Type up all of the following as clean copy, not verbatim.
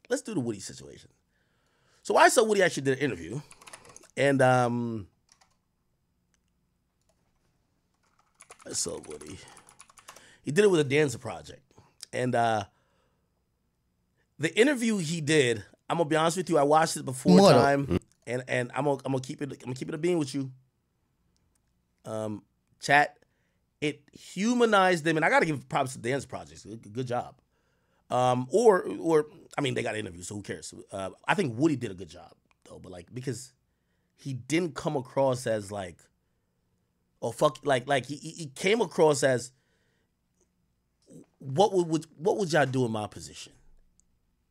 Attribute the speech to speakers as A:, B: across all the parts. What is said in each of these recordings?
A: Let's do the Woody situation. So I saw Woody actually did an interview, and I saw Woody. He did it with a Danza Project, and the interview he did, I'm gonna be honest with you, I watched it before time, and I'm gonna keep it a bean with you. Chat, it humanized them, and I gotta give props to Danza Project. Good job. Or I mean, they got interviews, so who cares? I think Woody did a good job though, but like because he didn't come across as like, oh fuck, like he came across as what would y'all do in my position?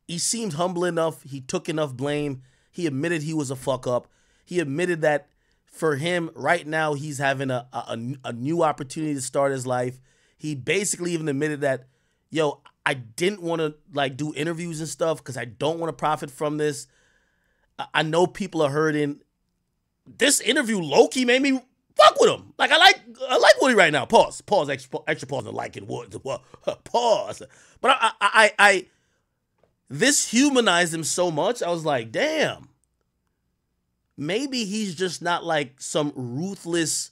A: He seemed humble enough. He took enough blame. He admitted he was a fuck up. He admitted that for him right now he's having a new opportunity to start his life. He basically even admitted that, yo, I didn't want to like do interviews and stuff because I don't want to profit from this. I know people are hurting. This interview low-key made me fuck with him. Like I like Woody right now. Pause. Extra pause and liking Woody. Pause. But I this humanized him so much. I was like, damn. Maybe he's just not like some ruthless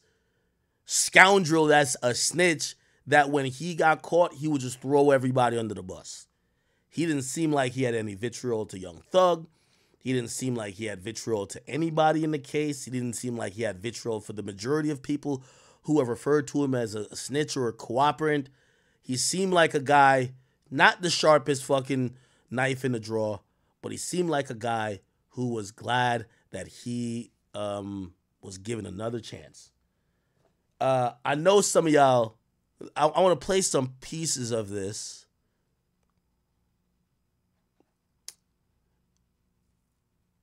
A: scoundrel that's a snitch that when he got caught, he would just throw everybody under the bus. He didn't seem like he had any vitriol to Young Thug. He didn't seem like he had vitriol to anybody in the case. He didn't seem like he had vitriol for the majority of people who have referred to him as a snitch or a cooperant. He seemed like a guy, not the sharpest fucking knife in the drawer, but he seemed like a guy who was glad that he was given another chance. I know some of y'all, I want to play some pieces of this.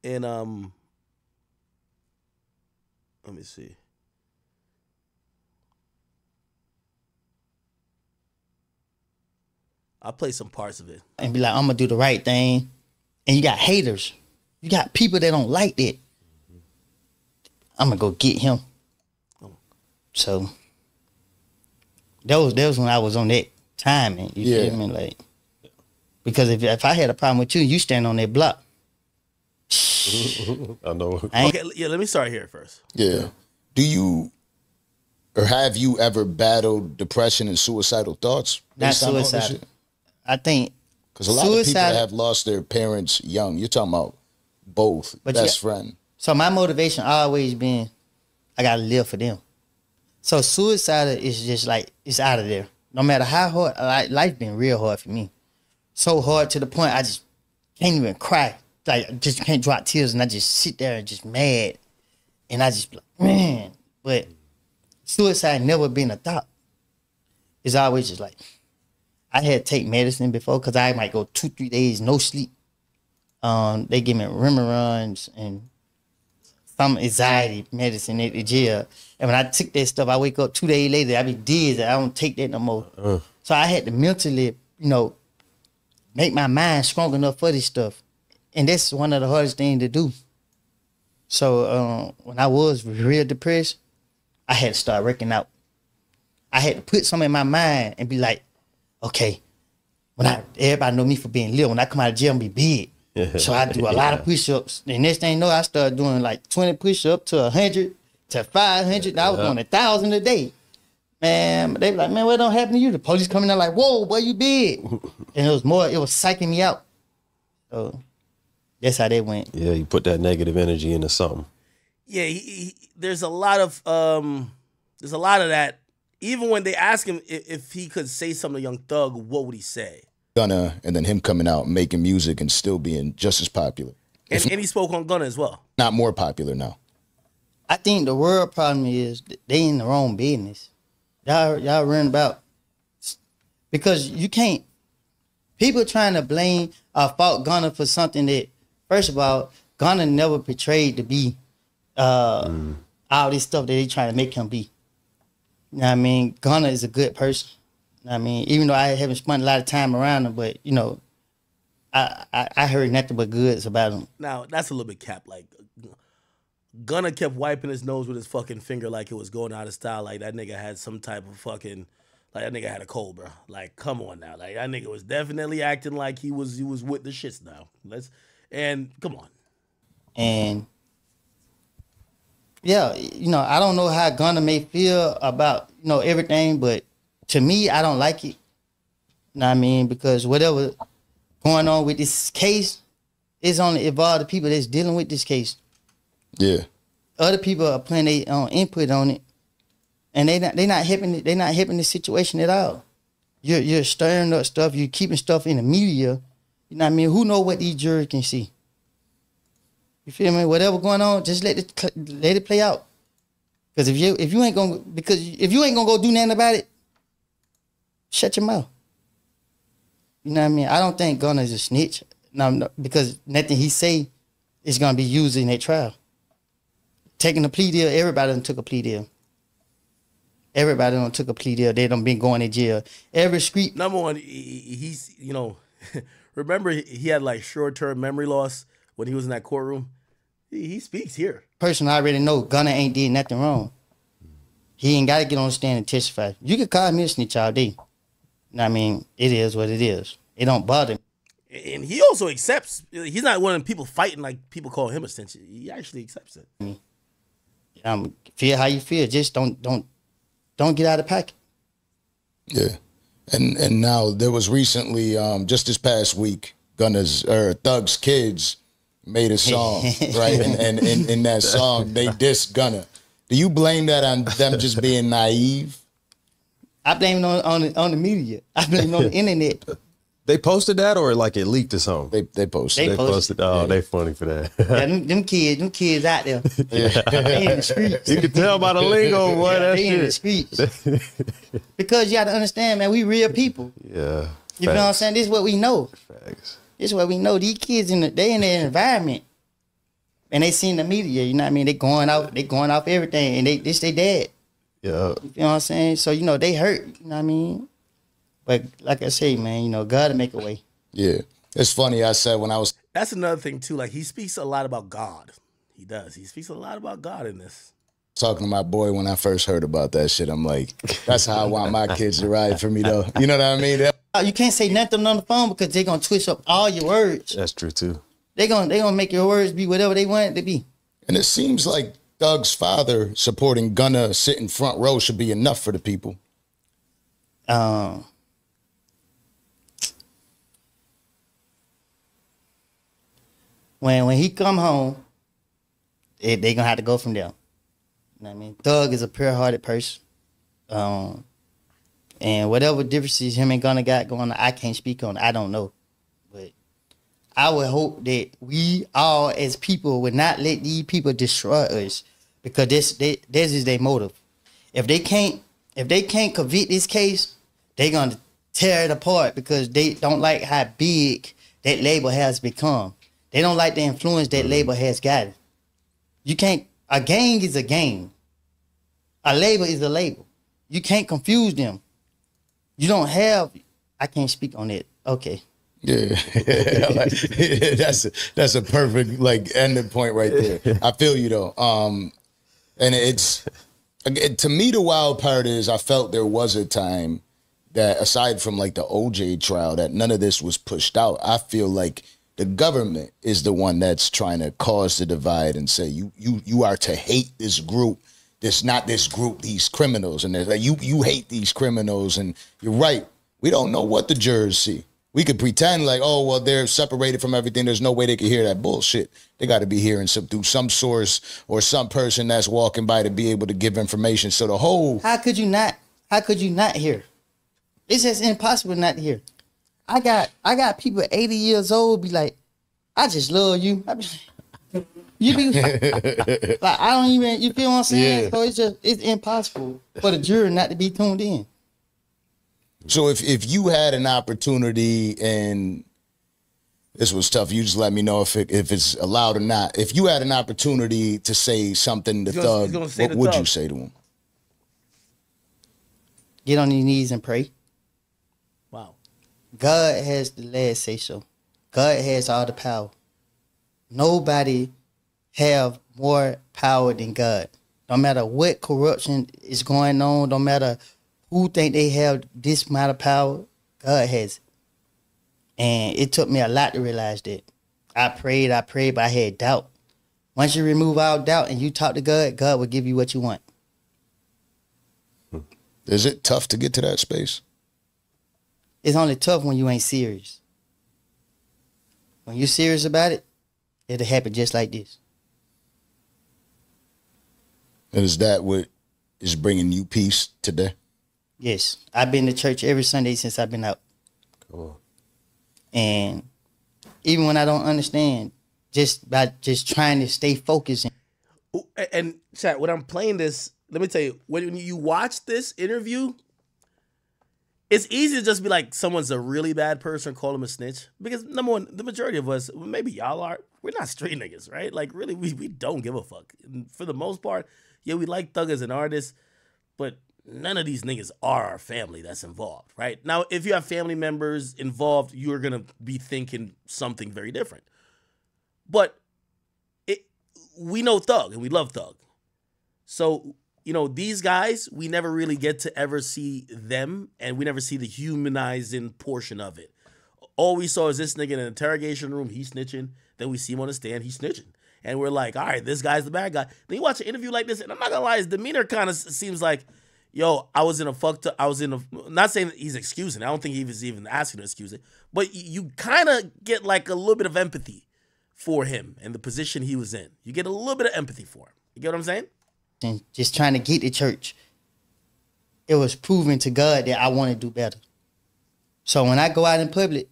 A: And let me see. I'll play some parts of it.
B: And be like, I'm going to do the right thing. And you got haters. You got people that don't like that. I'm going to go get him. So that was when I was on that timing. You feel me? Like, because if I had a problem with you, you stand on that block.
C: I know.
A: Okay, yeah, let me start here first.
D: Yeah. Do you or have you ever battled depression and suicidal thoughts?
B: Not suicidal. I think
D: because a lot of people have lost their parents young. You're talking about both, but best friend.
B: So my motivation always been, I gotta live for them. So suicide is just like, it's out of there. No matter how hard, life been real hard for me. So hard to the point I just can't even cry. Like, I just can't drop tears, and I just sit there and just mad. And I just, man. But suicide never been a thought. It's always just like, I had to take medicine before because I might go 2-3 days no sleep. They give me Remeron and some anxiety medicine at the jail. And when I took that stuff, I wake up 2 days later, I be dizzy. I don't take that no more. So I had to mentally, make my mind strong enough for this stuff. And that's one of the hardest things to do. So when I was real depressed, I had to start working out. I had to put something in my mind and be like, okay, everybody know me for being little. When I come out of jail, I'm be big. So I do a lot of push-ups. And next thing you know, I started doing like 20 push-ups to 100 to 500. I was doing 1,000 a day. Man, they be like, man, what don't happen to you? The police coming out like, whoa, boy, you big. And it was psyching me out. So that's how they went.
C: Yeah, you put that negative energy into something.
A: Yeah, there's a lot of that. Even when they ask him if he could say something to Young Thug, what would he say?
D: Gunna, and then him coming out making music and still being just as popular.
A: And he spoke on Gunna as well.
D: Not more popular now.
B: I think the world problem is they in the wrong business. Y'all worrying about, because you can't, people trying to blame or fault Gunna for something that, first of all, Gunna never portrayed to be all this stuff that they trying to make him be. You know what I mean? Gunna is a good person. You know what I mean? Even though I haven't spent a lot of time around him, but, I heard nothing but goods about him.
A: Now, that's a little bit cap. Like, Gunna kept wiping his nose with his fucking finger like it was going out of style. Like that nigga had some type of fucking, Like that nigga had a cold, bro. Like, come on now. Like that nigga was definitely acting like he was with the shits now. Come on.
B: And yeah, I don't know how Gunna may feel about, everything, but to me, I don't like it. You know what I mean? Because whatever going on with this case, it's only involved the people that's dealing with this case.
D: Yeah.
B: Other people are putting their own input on it, and they not helping. They not helping the situation at all. You're stirring up stuff. You're keeping stuff in the media. You know what I mean? Who know what these jurors can see? You feel me? Whatever going on, just let it play out. Because if you ain't gonna go do nothing about it, shut your mouth. You know what I mean? I don't think Gunna is a snitch. No, because nothing he say is gonna be used in that trial. Taking a plea deal, everybody done took a plea deal. Everybody done took a plea deal. They done been going to jail. Every street.
A: Number one, he's remember he had like short-term memory loss when he was in that courtroom. He speaks here.
B: Person I already know, Gunna ain't did nothing wrong. He ain't got to get on the stand and testify. You can call me a snitch all day. I mean, it is what it is. It don't bother me.
A: And he also accepts. He's not one of them people fighting like people call him a snitch. He actually accepts it.
B: Feel how you feel. Just don't get out of pocket.
D: Yeah. And now there was recently, just this past week, Thug's kids made a song, right? And in that song, they diss Gunna. Do you blame that on them just being naive?
B: I blame it on the media. I blame it on the internet.
C: They posted that or like it leaked or something?
D: They posted.
C: They posted. Oh, yeah. They funny for that.
B: Yeah, them kids out there. Yeah. They in the streets.
C: You can tell by the lingo, boy.
B: Yeah, they in the streets. Because you got to understand, man, we real people.
C: Yeah.
B: You know what I'm saying? This is what we know.
C: Facts.
B: This is what we know. These kids they in their environment. And they seen the media, you know what I mean? They going off everything. And this they dad.
C: Yeah.
B: You know what I'm saying? So, they hurt, you know what I mean? But like I say, man, God will make a way.
D: Yeah. It's funny, I said when I was...
A: That's another thing, too. Like, he speaks a lot about God. He does. He speaks a lot about God in this.
D: Talking to my boy when I first heard about that shit, I'm like, that's how I want my kids to ride for me, though. You know what I mean?
B: You can't say nothing on the phone because they're going to twist up all your words.
C: That's true, too.
B: They're gonna make your words be whatever they want it to be.
D: And it seems like Thug's father supporting Gunna sitting front row should be enough for the people.
B: When he come home, they gonna have to go from there. You know what I mean? Thug is a pure-hearted person. And whatever differences him and Gunna got going on, I can't speak on. I don't know. But I would hope that we all as people would not let these people destroy us, because this is their motive. If they can't convict this case, they're gonna tear it apart because they don't like how big that label has become. They don't like the influence that label has gotten. A gang is a gang. A label is a label. You can't confuse them. You don't have, I can't speak on it. Okay.
D: Yeah. That's a perfect ending point right there. I feel you though. And it's, to me, the wild part is I felt there was a time that, aside from the OJ trial, that none of this was pushed out. I feel like the government is the one that's trying to cause the divide and say you are to hate this group. Not this group, these criminals, and they're like, you hate these criminals, and you're right. We don't know what the jurors see. We could pretend like, oh well, they're separated from everything. There's no way they could hear that bullshit. They got to be hearing through some source or some person that's walking by to be able to give information. So the whole
B: how could you not hear? It's just impossible not to hear. I got people 80 years old be like, I just love you. I be like, you be like, I don't even, you feel what I'm saying? Yeah. So it's impossible for the jury not to be tuned in.
D: So if you had an opportunity, and this was tough, you just let me know if it's allowed or not. If you had an opportunity to say something to Thug, what would you say to him?
B: Get on your knees and pray.
A: Wow.
B: God has the last say so. God has all the power. Nobody have more power than God. No matter what corruption is going on, no matter who think they have this amount of power? God has it. And it took me a lot to realize that. I prayed, but I had doubt. Once you remove all doubt and you talk to God, God will give you what you want.
D: Is it tough to get to that space?
B: It's only tough when you ain't serious. When you're serious about it, it'll happen just like this.
D: And is that what is bringing you peace today?
B: Yes. I've been to church every Sunday since I've been out.
C: Come on.
B: And even when I don't understand, just trying to stay focused.
A: And chat, when I'm playing this, let me tell you, when you watch this interview, it's easy to just be like, someone's a really bad person, call them a snitch. Because number one, the majority of us, maybe y'all are, we're not street niggas, right? Like really, we don't give a fuck. And for the most part, yeah, we like Thug as an artist, but none of these niggas are our family that's involved, right? Now, if you have family members involved, you're gonna be thinking something very different. But we know Thug and we love Thug. So, you know, these guys, we never really get to ever see them, and we never see the humanizing portion of it. All we saw is this nigga in an interrogation room, he's snitching. Then we see him on the stand, he's snitching. And we're like, all right, this guy's the bad guy. Then you watch an interview like this, and I'm not gonna lie, his demeanor kind of seems like, yo, not saying that he's excusing it. I don't think he was even asking to excuse it. But you kind of get like a little bit of empathy for him and the position he was in. You get a little bit of empathy for him. You get what I'm saying?
B: And just trying to get to church, it was proving to God that I want to do better. So when I go out in public,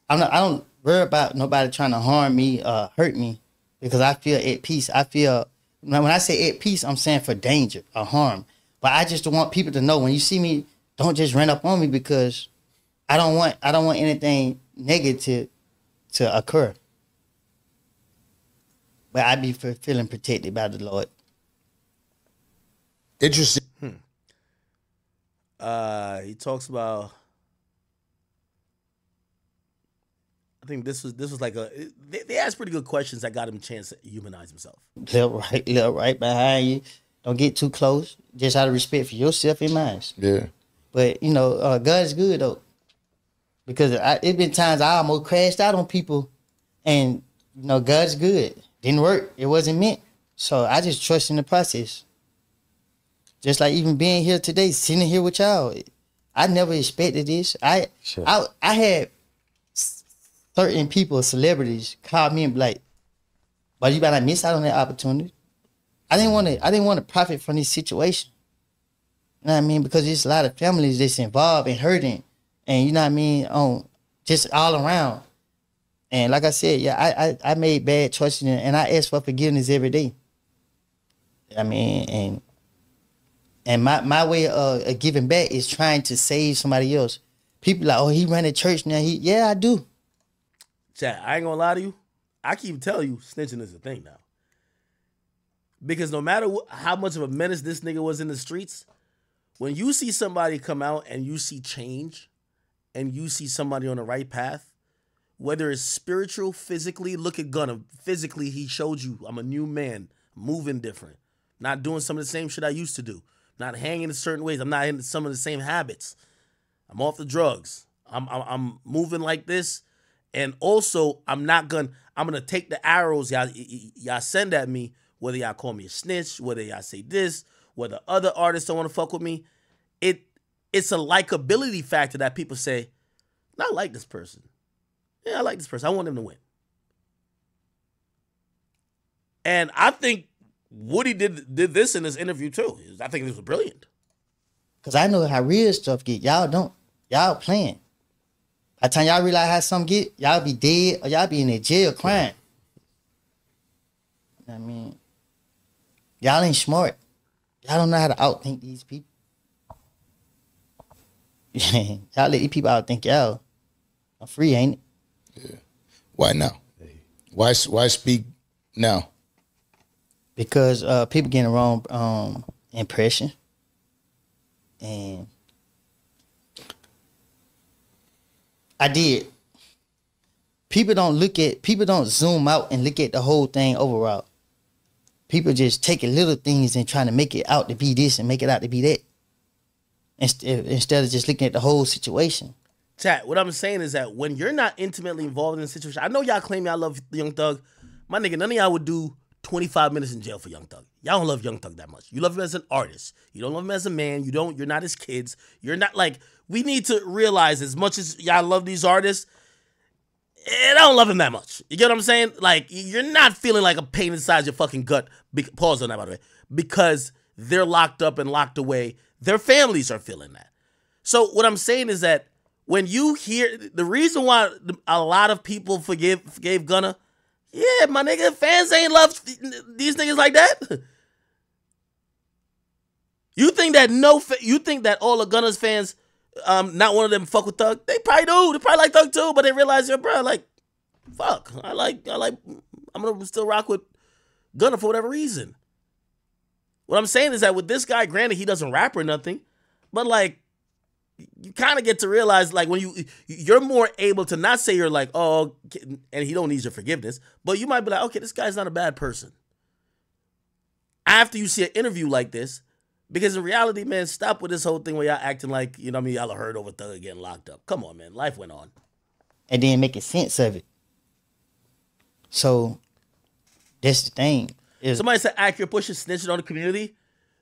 B: I don't worry about nobody trying to harm me or hurt me, because I feel at peace. When I say at peace, I'm saying for danger or harm. But I just don't want people to know, when you see me, don't just run up on me, because I don't want anything negative to occur. But I be feeling protected by the Lord.
D: Interesting.
A: He talks about, I think this was like they asked pretty good questions that got him a chance to humanize himself.
B: Little right behind you. Don't get too close. Just out of respect for yourself and mine.
D: Yeah.
B: But, you know, God is good, though. Because it been times I almost crashed out on people, and, you know, God's good. Didn't work. It wasn't meant. So I just trust in the process. Just like even being here today, sitting here with y'all, I never expected this. I had certain people, celebrities, call me and be like, "But you better not miss out on that opportunity." I didn't want to profit from this situation. You know what I mean? Because there's a lot of families that's involved and hurting, and you know what I mean, just all around. And like I said, yeah, I made bad choices, and I ask for forgiveness every day. I mean, and my way of giving back is trying to save somebody else. People like, oh, he ran a church now. Yeah, I do.
A: Chat, I ain't gonna lie to you. I keep telling you, snitching is a thing now. Because no matter how much of a menace this nigga was in the streets, when you see somebody come out and you see change, and you see somebody on the right path, whether it's spiritual, physically, look at Gunna. Physically, he showed you, I'm a new man, moving different, not doing some of the same shit I used to do, not hanging in certain ways, I'm not in some of the same habits, I'm off the drugs, I'm moving like this, and also I'm gonna take the arrows y'all send at me, whether y'all call me a snitch, whether y'all say this, whether other artists don't want to fuck with me, it's a likability factor that people say, I like this person. Yeah, I like this person. I want him to win. And I think Woody did this in this interview too. I think this was brilliant.
B: Because I know how real stuff get. Y'all don't. Y'all playing. By the time y'all realize how some get, y'all be dead or y'all be in a jail crying. I mean, y'all ain't smart. Y'all don't know how to outthink these people. Y'all let these people outthink y'all. I'm free, ain't it?
D: Yeah. Why now? Why speak now?
B: Because people getting the wrong impression. And I did. People don't zoom out and look at the whole thing overall. People just taking little things and trying to make it out to be this and make it out to be that. instead of just looking at the whole situation.
A: Chat, what I'm saying is that when you're not intimately involved in a situation, I know y'all claim y'all love Young Thug. My nigga, none of y'all would do 25 minutes in jail for Young Thug. Y'all don't love Young Thug that much. You love him as an artist. You don't love him as a man. You're not his kids. You're not like, we need to realize as much as y'all love these artists, I don't love him that much. You get what I'm saying? Like, you're not feeling like a pain inside your fucking gut. Pause on that, by the way. Because they're locked up and locked away. Their families are feeling that. So what I'm saying is that when you hear, the reason why a lot of people forgave Gunna, yeah, my nigga, fans ain't love these niggas like that. You think that all of Gunna's fans, not one of them fuck with Thug? They probably do. They probably like Thug too, but they realize, yo, bro, like, fuck. I'm gonna still rock with Gunna for whatever reason. What I'm saying is that with this guy, granted, he doesn't rap or nothing, but like, you kind of get to realize, like, when you're more able to not say you're like, oh, and he don't need your forgiveness, but you might be like, okay, this guy's not a bad person. After you see an interview like this, because in reality, man, stop with this whole thing where y'all acting like, you know what I mean, y'all heard over Thug getting locked up. Come on, man, life went on.
B: And then making sense of it. So, that's the thing.
A: Somebody said Accurate Push is snitching on the community.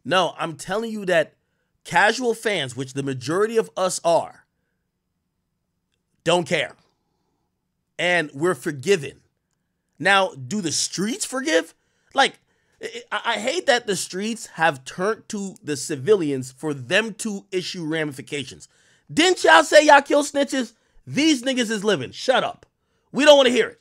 A: No, I'm telling you that casual fans, which the majority of us are, don't care. And we're forgiven. Now, do the streets forgive? Like, I hate that the streets have turned to the civilians for them to issue ramifications. Didn't y'all say y'all kill snitches? These niggas is living. Shut up. We don't want to hear it.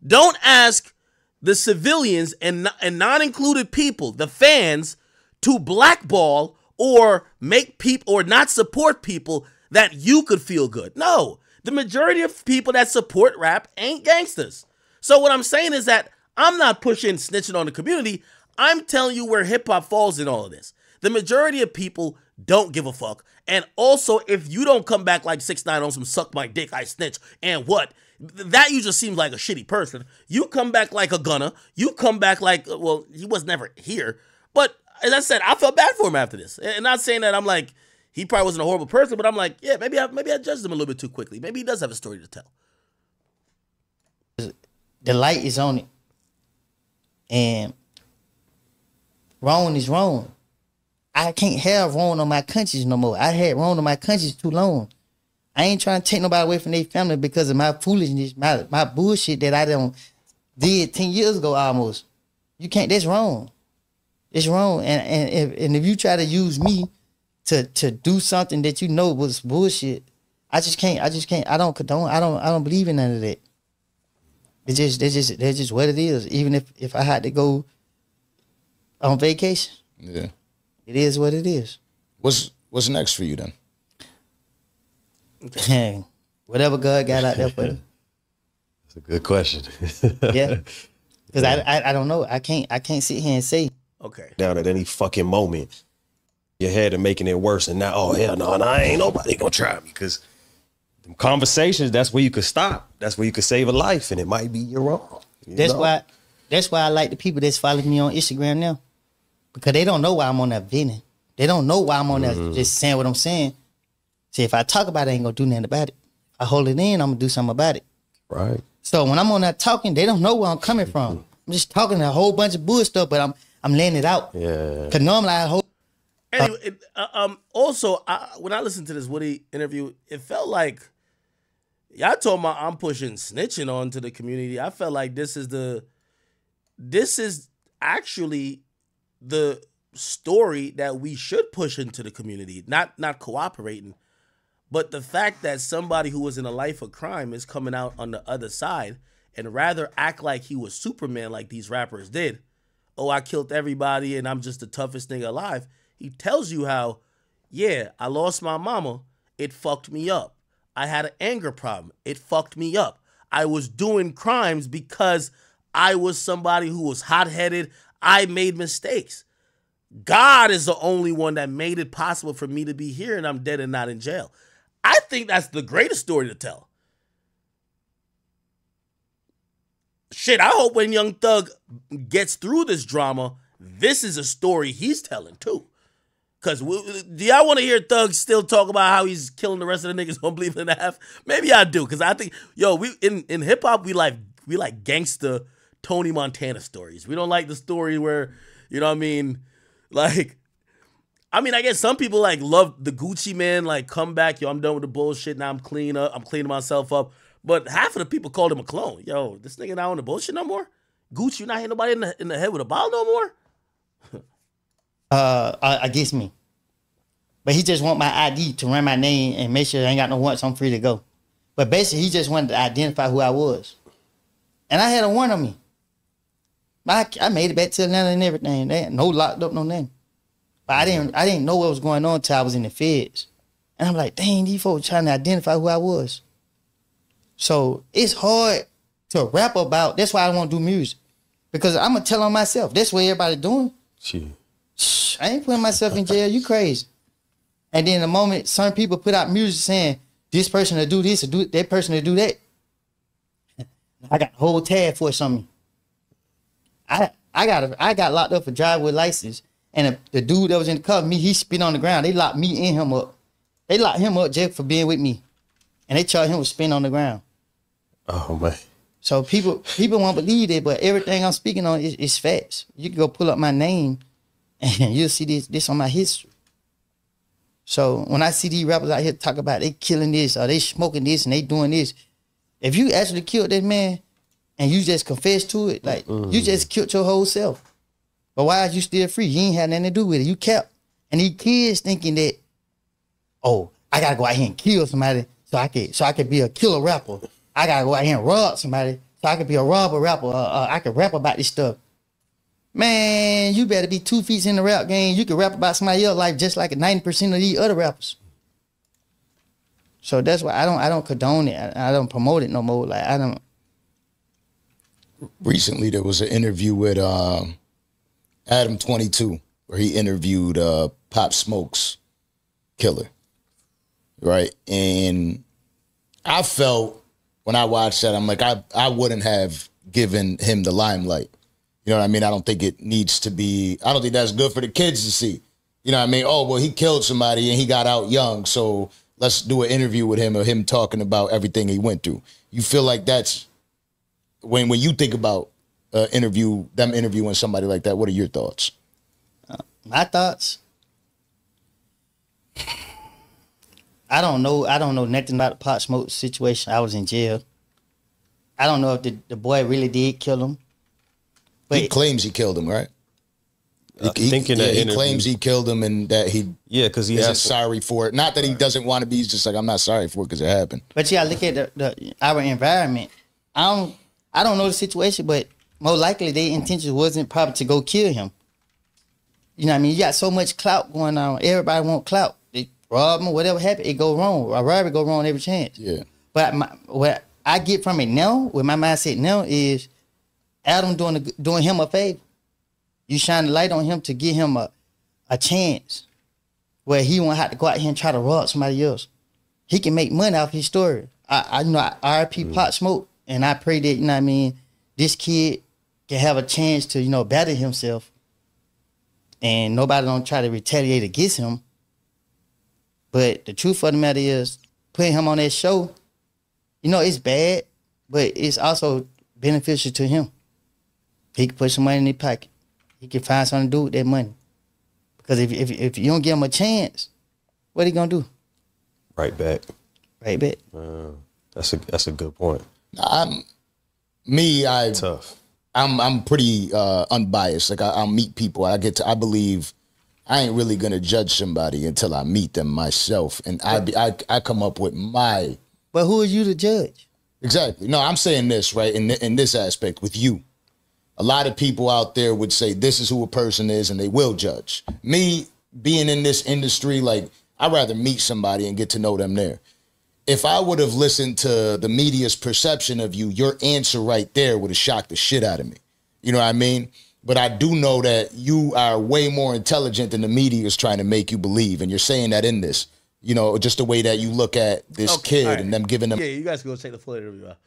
A: Don't ask the civilians and non-included people, the fans, to blackball or make people or not support people that you could feel good. No, the majority of people that support rap ain't gangsters. So what I'm saying is that I'm not pushing snitching on the community. I'm telling you where hip hop falls in all of this. The majority of people don't give a fuck. And also, if you don't come back like 6ix9ine on some suck my dick, I snitch, and what? That you just seems like a shitty person. You come back like a Gunna. You come back like, well, he was never here. But as I said, I felt bad for him after this. And not saying that I'm like, he probably wasn't a horrible person, but I'm like, yeah, maybe I judged him a little bit too quickly. Maybe he does have a story to tell.
B: The light is on it. And wrong is wrong. I can't have wrong on my conscience no more. I had wrong on my conscience too long. I ain't trying to take nobody away from their family because of my foolishness, my bullshit that I did 10 years ago almost. You can't, that's wrong. It's wrong. And if you try to use me to do something that you know was bullshit, I just can't, I don't condone, I don't believe in none of that. That's just what it is. Even if I had to go on vacation.
D: Yeah.
B: It is what it is.
D: What's next for you then?
B: Whatever God got out there for you.
C: That's a good question.
B: Yeah. Because I don't know. I can't sit here and say.
A: Okay.
C: Down at any fucking moment, your head and making it worse. And now, oh, hell no, ain't nobody gonna try me. Because them conversations, that's where you could stop. That's where you could save a life. And it might be you're wrong.
B: That's why I like the people that's following me on Instagram now. Because they don't know why I'm on that venting. They don't know why I'm on that just saying what I'm saying. See, if I talk about it, I ain't gonna do nothing about it. I hold it in, I'm gonna do something about it.
C: Right.
B: So when I'm on that talking, they don't know where I'm coming from. I'm just talking a whole bunch of bull stuff, but I'm laying it out.
C: Yeah.
B: Cause normally I hold.
A: Anyway, also, when I listened to this Woody interview, it felt like y'all told me I'm pushing snitching onto the community. I felt like this is actually the story that we should push into the community, not cooperating, but the fact that somebody who was in a life of crime is coming out on the other side and rather act like he was Superman like these rappers did. Oh, I killed everybody and I'm just the toughest nigga alive. He tells you how, yeah, I lost my mama. It fucked me up. I had an anger problem. It fucked me up. I was doing crimes because I was somebody who was hot-headed. I made mistakes. God is the only one that made it possible for me to be here and I'm dead and not in jail. I think that's the greatest story to tell. Shit, I hope when Young Thug gets through this drama, this is a story he's telling too. Cause do y'all want to hear Thug still talk about how he's killing the rest of the niggas on Bleed in the Half? Maybe I do, cause I think we in hip hop we like gangsta Tony Montana stories. We don't like the story where, you know what I mean, like. I mean, I guess some people like love the Gucci Man, like come back, yo, I'm done with the bullshit. Now I'm cleaning myself up. But half of the people called him a clone. Yo, this nigga not on the bullshit no more. Gucci, you not hitting nobody in the head with a bottle no more.
B: I guess me. But he just want my ID to run my name and make sure I ain't got no warrants. I'm free to go. But basically, he just wanted to identify who I was, and I had a warrant on me. I made it back to Atlanta and everything. They had no locked up, no name. But I didn't know what was going on until I was in the feds. And I'm like, dang, these folks trying to identify who I was. So it's hard to rap about. That's why I won't do music. Because I'm going to tell on myself. That's what everybody doing.
C: Shit.
B: I ain't putting myself in jail. You crazy. And then the moment certain people put out music saying, this person will do this or do that person will do that. I got the whole tag force on me. I got locked up for driving with license. And the dude that was in the car with me, he spit on the ground. They locked me and him up. They locked him up just for being with me. And they charged him with spitting on the ground.
C: Oh, man.
B: So people won't believe it, but everything I'm speaking on is facts. You can go pull up my name and you'll see this on my history. So when I see these rappers out here talk about they killing this or they smoking this and they doing this, if you actually killed that man and you just confess to it, like you just killed your whole self. But why is you still free? You ain't had nothing to do with it. You kept. And these kids thinking that, oh, I gotta go out here and kill somebody so I could be a killer rapper. I gotta go out here and rob somebody so I could be a robber rapper. I could rap about this stuff. Man, you better be 2 feet in the rap game. You can rap about somebody else's life just like 90% of these other rappers. So that's why I don't condone it. I don't promote it no more. Like I don't.
D: Recently, there was an interview with Adam 22 where he interviewed Pop Smoke's killer, right? And I felt when I watched that, I'm like, I wouldn't have given him the limelight. You know what I mean? I don't think it needs to be, I don't think that's good for the kids to see. You know what I mean? Oh, well, he killed somebody and he got out young, so let's do an interview with him or him talking about everything he went through. You feel like that's, when you think about them interviewing somebody like that, what are your thoughts?
B: My thoughts? I don't know nothing about the Pop Smoke situation. I was in jail. I don't know if the boy really did kill him. But
D: he claims he killed him, right? He claims he killed him and that
C: because he
D: isn't sorry for it. Not that he doesn't want to be. He's just like, I'm not sorry for it because it happened.
B: But yeah, look at our environment. I don't know the situation, but more likely their intention wasn't probably to go kill him. You know what I mean? You got so much clout going on. Everybody want clout. They rob him, whatever happened, it go wrong. A robbery go wrong every chance.
D: Yeah.
B: But what I get from it now, with my mindset now, is Adam doing him a favor. You shine the light on him to give him a chance where he won't have to go out here and try to rob somebody else. He can make money off his story. I RIP Pop Smoke, and I pray that, you know what I mean, this kid can have a chance to, you know, better himself and nobody don't try to retaliate against him. But the truth of the matter is, putting him on that show, you know, it's bad, but it's also beneficial to him. He can put some money in his pocket. He can find something to do with that money. Because if you don't give him a chance, what he gonna do?
C: Right back.
B: Right back.
C: That's a good point.
D: Tough. I'm pretty unbiased. Like I'll meet people. I believe I ain't really gonna judge somebody until I meet them myself, and I come up with my.
B: But who are you to judge?
D: Exactly. No, I'm saying this right in this aspect with you. A lot of people out there would say this is who a person is, and they will judge. Me being in this industry, like I'd rather meet somebody and get to know them there. If I would have listened to the media's perception of you, your answer right there would have shocked the shit out of me. You know what I mean? But I do know that you are way more intelligent than the media is trying to make you believe. And you're saying that in this, you know, just the way that you look at this kid and them giving them.
A: Yeah, you guys can go take the full interview out.